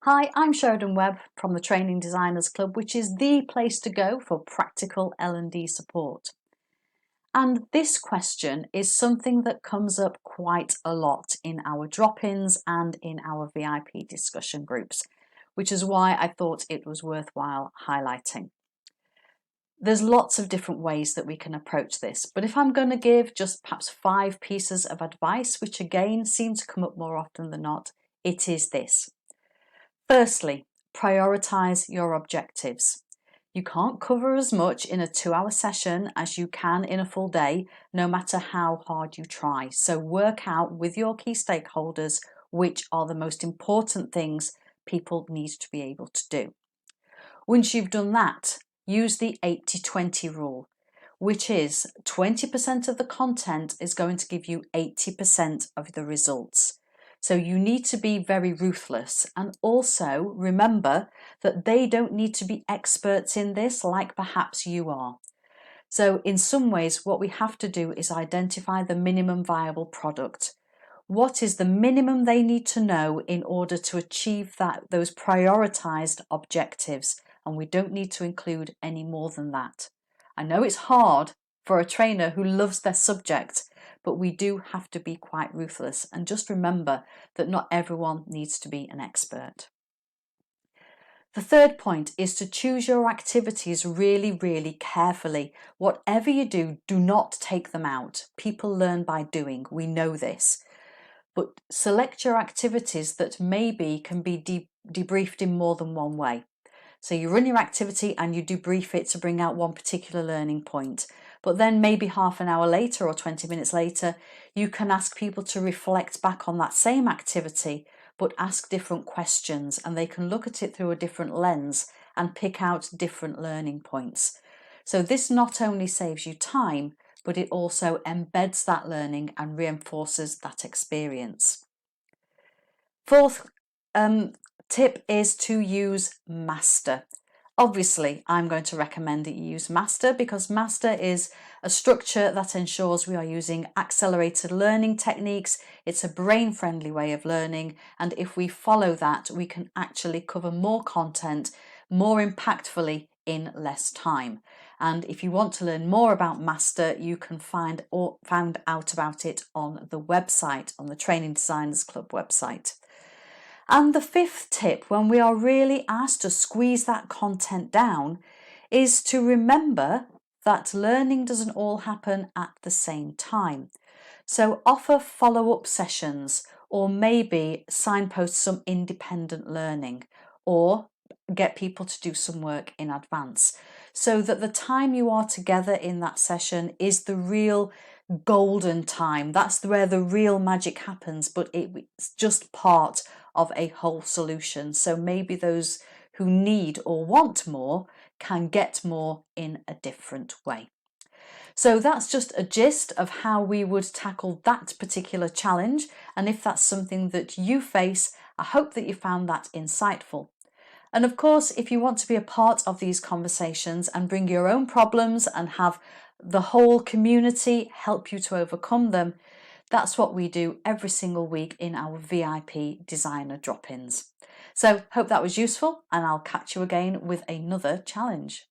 Hi, I'm Sheridan Webb from the Training Designers Club, which is the place to go for practical L&D support. And this question is something that comes up quite a lot in our drop-ins and in our VIP discussion groups, which is why I thought it was worthwhile highlighting. There's lots of different ways that we can approach this, but if I'm going to give just perhaps 5 pieces of advice, which again seem to come up more often than not, it is this. Firstly, prioritise your objectives. You can't cover as much in a 2-hour session as you can in a full day, no matter how hard you try. So work out with your key stakeholders which are the most important things people need to be able to do. Once you've done that, use the 80-20 rule, which is 20% of the content is going to give you 80% of the results. So you need to be very ruthless, and also remember that they don't need to be experts in this like perhaps you are. So in some ways what we have to do is identify the minimum viable product. What is the minimum they need to know in order to achieve those prioritized objectives? And we don't need to include any more than that. I know it's hard for a trainer who loves their subject, but we do have to be quite ruthless, and just remember that not everyone needs to be an expert. The third point is to choose your activities really, really carefully. Whatever you do, do not take them out. People learn by doing, we know this. But select your activities that maybe can be debriefed in more than one way. So you run your activity and you debrief it to bring out one particular learning point. But then maybe half an hour later or 20 minutes later, you can ask people to reflect back on that same activity, but ask different questions, and they can look at it through a different lens and pick out different learning points. So this not only saves you time, but it also embeds that learning and reinforces that experience. Fourth tip is to use Master. Obviously, I'm going to recommend that you use Master because Master is a structure that ensures we are using accelerated learning techniques. It's a brain-friendly way of learning, and if we follow that, we can actually cover more content more impactfully in less time. And if you want to learn more about Master, you can find out about it on the website, on the Training Designers Club website. And the fifth tip, when we are really asked to squeeze that content down, is to remember that learning doesn't all happen at the same time. So offer follow-up sessions, or maybe signpost some independent learning, or get people to do some work in advance, so that the time you are together in that session is the real golden time. That's where the real magic happens, but it's just part of a whole solution. So maybe those who need or want more can get more in a different way. So that's just a gist of how we would tackle that particular challenge. And if that's something that you face, I hope that you found that insightful. And of course, if you want to be a part of these conversations and bring your own problems and have the whole community help you to overcome them, that's what we do every single week in our VIP designer drop-ins. So hope that was useful, and I'll catch you again with another challenge.